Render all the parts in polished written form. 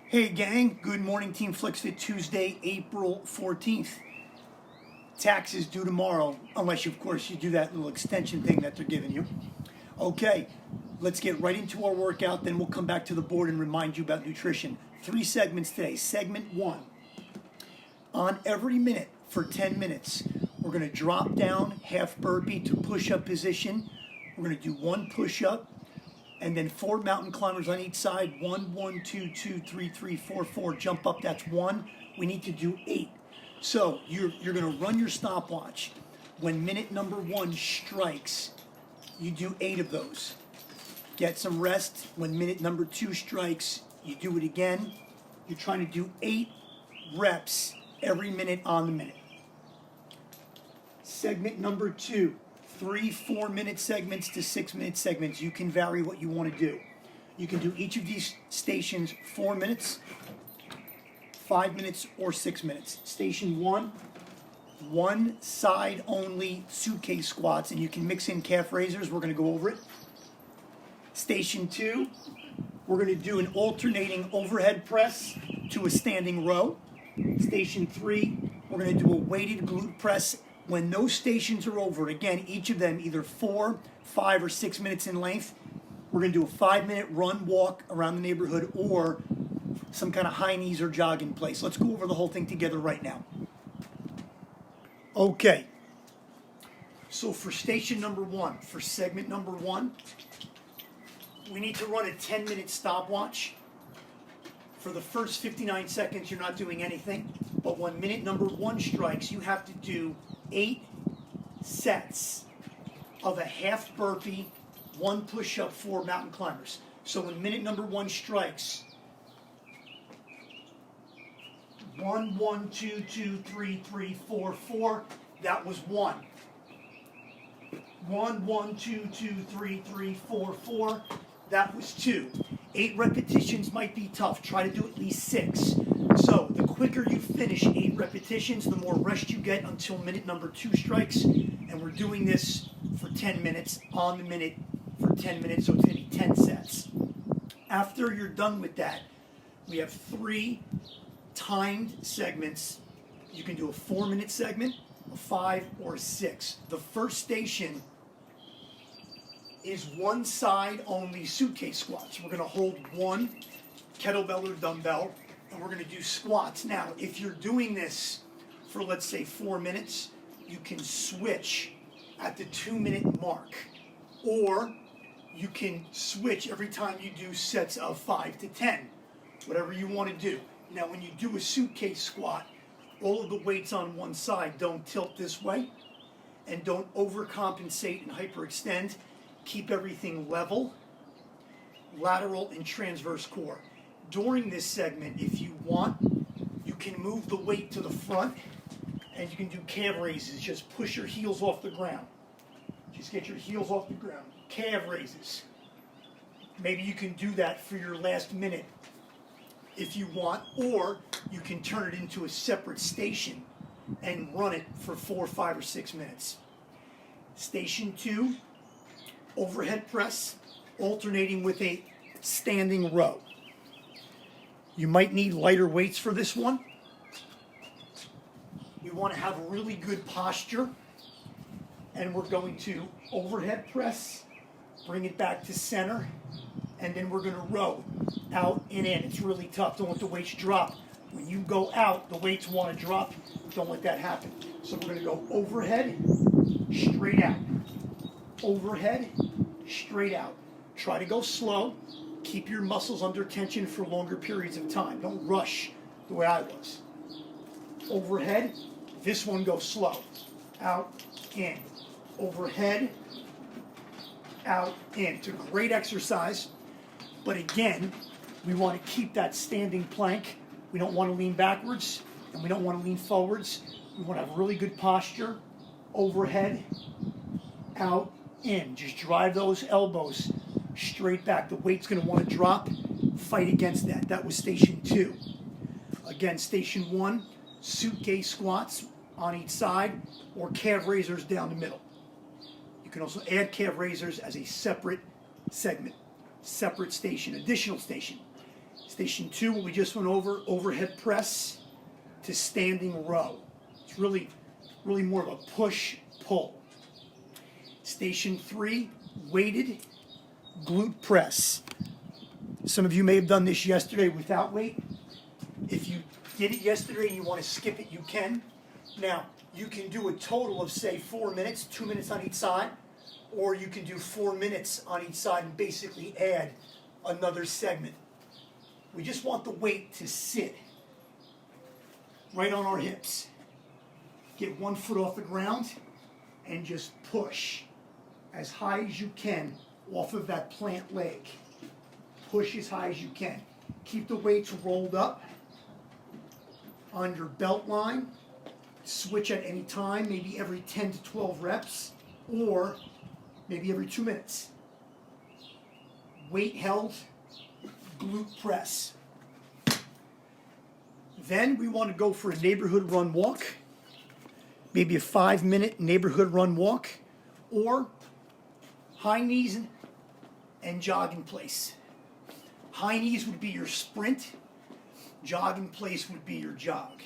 Hey gang, good morning Team FlexFit Tuesday, April 14th. Tax is due tomorrow, unless of course you do that little extension thing that they're giving you. Okay, let's get right into our workout, then we'll come back to the board and remind you about nutrition. 3 segments today. Segment 1. On every minute for 10 minutes, we're gonna drop down half burpee to push-up position. We're gonna do 1 push-up, and then 4 mountain climbers on each side. 1, 1, 2, 2, 3, 3, 4, 4. Jump up, that's 1. We need to do 8. So you're gonna run your stopwatch. When minute number 1 strikes, you do 8 of those. Get some rest. When minute number 2 strikes, you do it again. You're trying to do 8 reps every minute on the minute. Segment number 2. 3 4-minute segments to 6-minute segments. You can vary what you want to do. You can do each of these stations 4 minutes, 5 minutes, or 6 minutes. Station 1, 1 side only suitcase squats, and you can mix in calf raisers. We're going to go over it. Station 2, we're going to do an alternating overhead press to a standing row. Station 3, we're going to do a weighted glute press. When those stations are over, again, each of them either 4, 5, or 6 minutes in length, we're going to do a 5-minute run, walk around the neighborhood, or some kind of high knees or jog in place. Let's go over the whole thing together right now. Okay. So for station number 1, for segment number 1, we need to run a 10-minute stopwatch. For the first 59 seconds, you're not doing anything. But when minute number 1 strikes, you have to do 8 sets of a half burpee, 1 push-up, 4 mountain climbers. So when minute number 1 strikes, 1, 1, 2, 2, 3, 3, 4, 4. That was 1. 1, 1, 2, 2, 3, 3, 4, 4. That was 2. 8 repetitions might be tough. Try to do at least 6. So the quicker you finish 8 repetitions, the more rest you get until minute number 2 strikes. And we're doing this for 10 minutes, on the minute for 10 minutes, so it's going to be 10 sets. After you're done with that, we have 3 timed segments. You can do a 4-minute segment, a 5, or a 6. The first station is 1 side only suitcase squats. We're going to hold 1 kettlebell or dumbbell, and we're going to do squats. Now, if you're doing this for, let's say, 4 minutes, you can switch at the 2-minute mark, or you can switch every time you do sets of 5 to 10, whatever you want to do. Now, when you do a suitcase squat, all of the weights on one side don't tilt this way, and don't overcompensate and hyperextend. Keep everything level, lateral, and transverse core. During this segment, if you want, you can move the weight to the front, and you can do calf raises. Just push your heels off the ground. Just get your heels off the ground. Calf raises. Maybe you can do that for your last minute if you want, or you can turn it into a separate station and run it for 4, 5, or 6 minutes. Station 2, overhead press, alternating with a standing row. You might need lighter weights for this one. We want to have really good posture, and we're going to overhead press, bring it back to center, and then we're going to row out and in. It's really tough. Don't let the weights drop. When you go out, the weights want to drop. Don't let that happen. So we're going to go overhead, straight out. Overhead, straight out. Try to go slow. Keep your muscles under tension for longer periods of time. Don't rush the way I was. Overhead, this one goes slow. Out, in. Overhead, out, in. It's a great exercise, but again, we want to keep that standing plank. We don't want to lean backwards, and we don't want to lean forwards. We want to have really good posture. Overhead, out, in. Just drive those elbows straight back. The weight's going to want to drop. Fight against that. That was station 2. Again, station 1, suitcase squats on each side, or calf raisers down the middle. You can also add calf raisers as a separate segment, separate station, additional station. Station 2, what we just went over, overhead press to standing row. It's really more of a push-pull. Station 3, weighted glute press. Some of you may have done this yesterday without weight. If you did it yesterday and you want to skip it, you can. Now, you can do a total of, say, 4 minutes, 2 minutes on each side, or you can do 4 minutes on each side and basically add another segment. We just want the weight to sit right on our hips. Get 1 foot off the ground and just push as high as you can off of that plant leg. Push as high as you can. Keep the weights rolled up on your belt line. Switch at any time, maybe every 10 to 12 reps, or maybe every 2 minutes. Weight held, glute press. Then we want to go for a neighborhood run walk, maybe a 5-minute neighborhood run walk, or high knees and jog in place. High knees would be your sprint, jog in place would be your jog.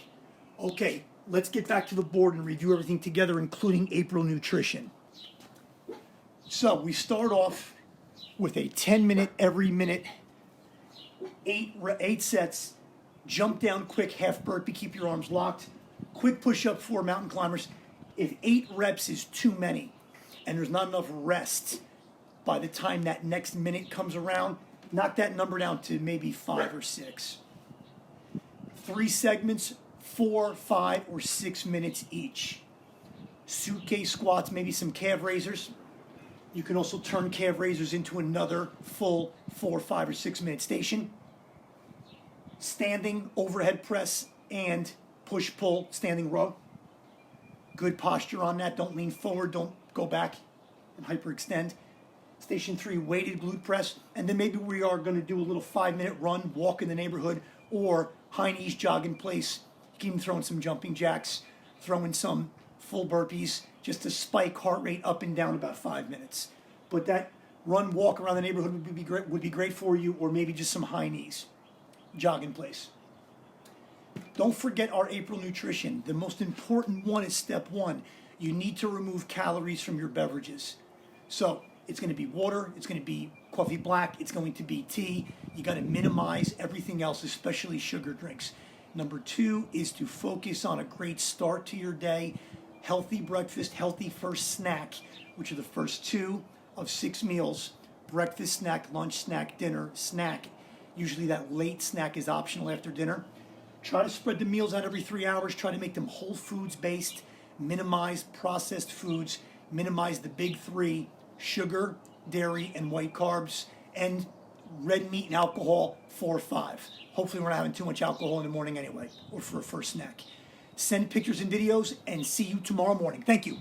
Okay, let's get back to the board and review everything together, including April Nutrition. So we start off with a 10-minute every minute, 8 sets, jump down quick, half burpee, keep your arms locked, quick push-up for mountain climbers. If 8 reps is too many and there's not enough rest by the time that next minute comes around, knock that number down to maybe 5 or 6. 3 segments, 4, 5, or 6 minutes each. Suitcase squats, maybe some calf raisers. You can also turn calf raisers into another full 4, 5, or 6 minute station. Standing overhead press and push-pull standing row. Good posture on that. Don't lean forward. Don't go back and hyperextend. Station 3, weighted glute press. And then maybe we are going to do a little 5-minute run, walk in the neighborhood, or high knees jog in place. You can even throw in some jumping jacks, throw in some full burpees, just to spike heart rate up and down about 5 minutes. But that run, walk around the neighborhood would be great for you, or maybe just some high knees. Jog in place. Don't forget our April Nutrition. The most important one is step 1. You need to remove calories from your beverages. So it's going to be water, it's going to be coffee black, it's going to be tea. You got to minimize everything else, especially sugar drinks. Number 2 is to focus on a great start to your day. Healthy breakfast, healthy first snack, which are the first 2 of 6 meals. Breakfast, snack, lunch, snack, dinner, snack. Usually that late snack is optional after dinner. Try to spread the meals out every 3 hours. Try to make them whole foods based. Minimize processed foods. Minimize the big 3, sugar, dairy, and white carbs. And red meat and alcohol, 4 or 5. Hopefully we're not having too much alcohol in the morning anyway, or for a first snack. Send pictures and videos, and see you tomorrow morning. Thank you.